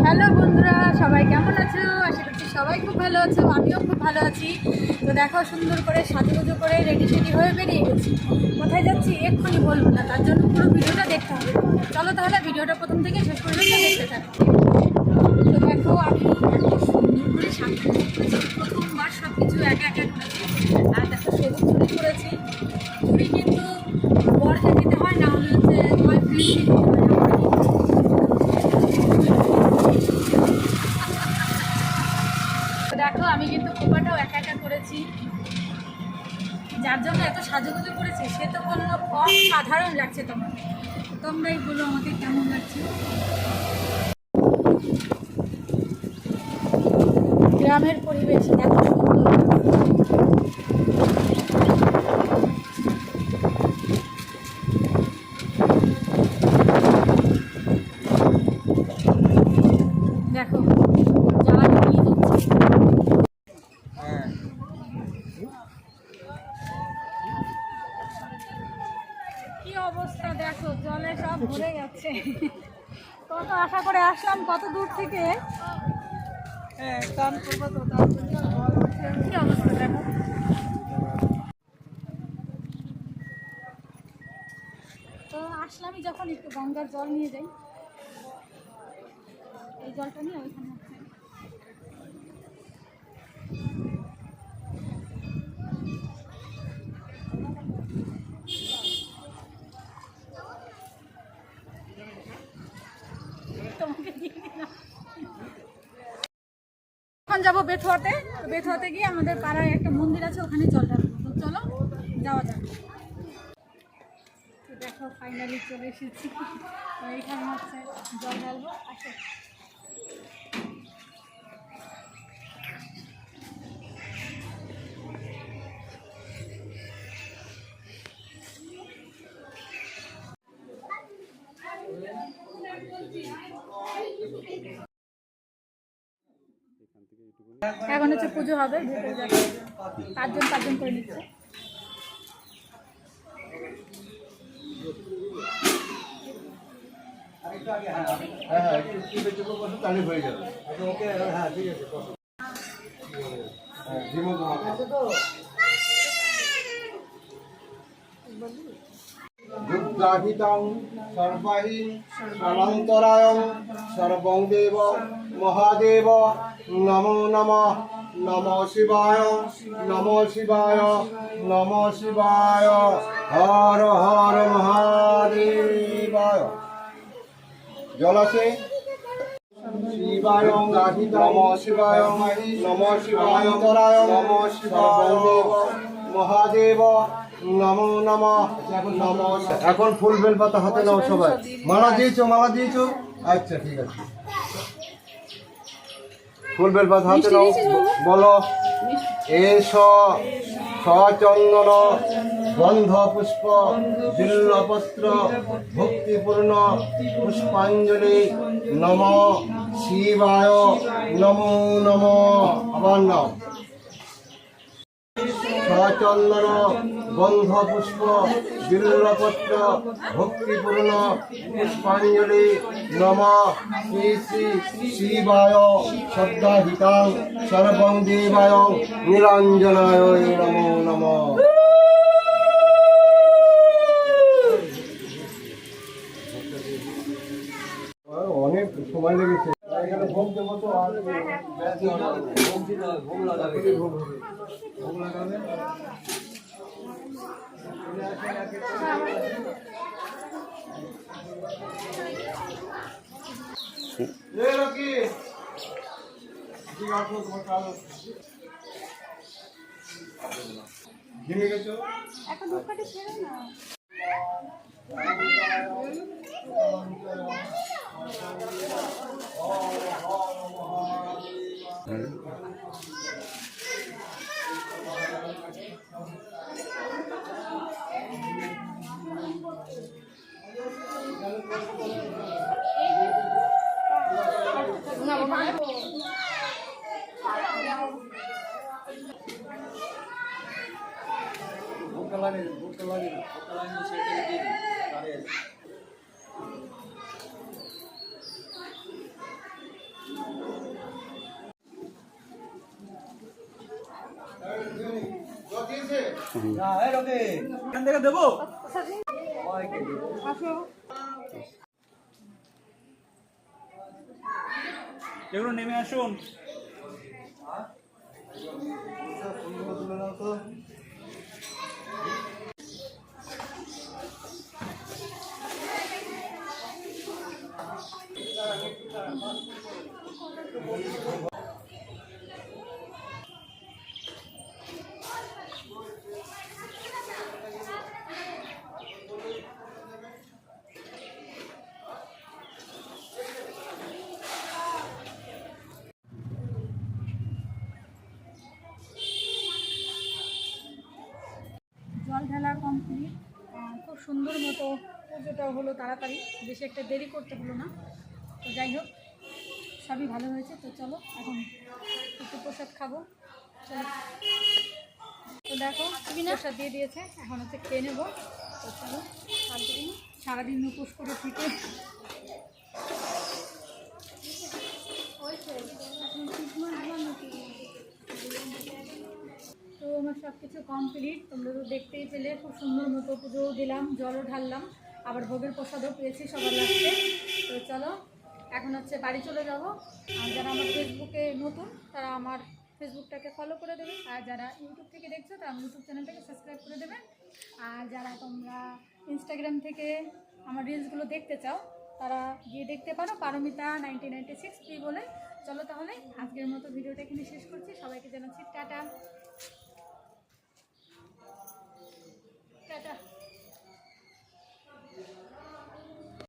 Hello বন্ধুরা, সবাই কেমন আছো? আশা করছি সবাই খুব ভালো আছো, আমিও খুব ভালো আছি। তো দেখো, সুন্দর করে সাজুগুজু করে রেডি সেডি হয়ে বেরিয়ে গেছি। কোথায় যাচ্ছি এক্ষুনি বলবো না, তার জন্য পুরো ভিডিওটা দেখতে হবে। চলো তাহলে ভিডিওটা প্রথম থেকে শেষ পর্যন্ত দেখতে থাকো। তো দেখো, আমি এত সুন্দর করে সাজুগুজু করেছি, প্রথমবার সব কিছু একা একা করেছি। আর দেখো, সেদিন চুরি করেছি। চুরি কিন্তু বরকে দিতে হয়, না হলে হচ্ছে তোমার ফ্রি দিতে হয়। দেখো, আমি কিন্তু খোপাটাও একা একা করেছি। যার জন্য এত সাজুগুজু করেছি সে তো বললো অসাধারণ লাগছে তোমাকে। তোমরাই বলো আমাকে কেমন লাগছে। গ্রামের পরিবেশ এত সুন্দর। দেখো, জ্বালা নিয়ে যাচ্ছে। কি অবস্থা দেখো, জলে সব ভরে যাচ্ছে। কত আশা করে আসলাম, কত দূর থেকে। কি অবস্থা দেখো। তো আসলামই যখন, একটু গঙ্গার জল নিয়ে যাই। এই জলটা নিয়ে ওইখানে হচ্ছে তোমাকে দিয়ে দিলাম। এখন যাবো বেথুয়াতে। বেথুয়াতে গিয়ে আমাদের পাড়ায় একটা মন্দির আছে, ওখানে জল ঢালবো। তো চলো যাওয়া যাক। তো দেখো, ফাইনালি চলে এসেছি। তো এইখানে হচ্ছে জল ঢালবো, আসো। এখন হচ্ছে পুজো হবে, ভেতরে যাবে। পাঁচজন পাঁচজন করে নিচ্ছে। দুর্গাহিতং সর্বাহি সর্বান্তরায়ং সর্বং দেব মহাদেব নমো নমঃ নমঃ শিবায় নমঃ শিবায় নমঃ শিবায় হর হর মহাদেবায়। জলাশে শিবায় নমঃ শিবায় নমঃ শিবায় নমঃ শিবায় মহাদেব নমো নমঃ নমঃ। এখন ফুল বেল পাতা হাতে নাও সবাই। মালা দিয়েছো? মালা দিয়েছো? আচ্ছা, ঠিক আছে। ফুল বেল পাতা হাতে নাও, বলো এস সচন্দন গন্ধ পুষ্প বিল্লপত্র ভক্তিপূর্ণ পুষ্পাঞ্জলি নম শিবায় নমো নমঃ। আবার নাও সচন্দন গন্ধ পুষ্প বিল্লপত্র ভক্তিপূর্ণ পুষ্পাঞ্জলি নম শ্রী শ্রী শিবায় শ্রদ্ধাহিতাং সর্বং দেবায় নীলাঞ্জনায় নমো নমঃ। অনেক সময় লেগেছে। এখানে ভোগ দেবো তো, আর ভোগ লাগাবে। ভোগ লাগাবে। ঘিমে গেছো এখন ধূপকাঠি ছেড়ে না। এখান থেকে দেবো আসো। এগুলো নেমে আসুন। জল ঢালা কমপ্লিট, খুব সুন্দর মতো পুজোটাও হলো তাড়াতাড়ি, বেশি একটা দেরি করতে হলো না। তো যাই হোক, সবই ভালো হয়েছে। তো চলো এখন একটু প্রসাদ খাবো, চলো। তো দেখো প্রসাদ দিয়ে দিয়েছে, এখন হচ্ছে খেয়ে নেবো। তো চলো, সারাদিন উপোস করে থেকে তো আমার সব কিছু কমপ্লিট, তোমরা তো দেখতেই পেলে। খুব সুন্দর মতো পুজোও দিলাম, জলও ঢাললাম, আবার ভোগের প্রসাদও পেয়েছি সবার লাস্টে। তো চলো এখন হচ্ছে বাড়ি চলে যাব। আর যারা আমার ফেসবুকে নতুন তারা আমার ফেসবুকটাকে ফলো করে দেবে, আর যারা ইউটিউব থেকে দেখছো তারা আমার ইউটিউব চ্যানেলটাকে সাবস্ক্রাইব করে দেবে। আর যারা তোমরা ইনস্টাগ্রাম থেকে আমার রিলসগুলো দেখতে চাও তারা গিয়ে দেখতে পারো, পারমিতা 1996 বলে। চলো তাহলে আজকের মতো ভিডিওটা এখানে শেষ করছি। সবাইকে জানাচ্ছি টাটা।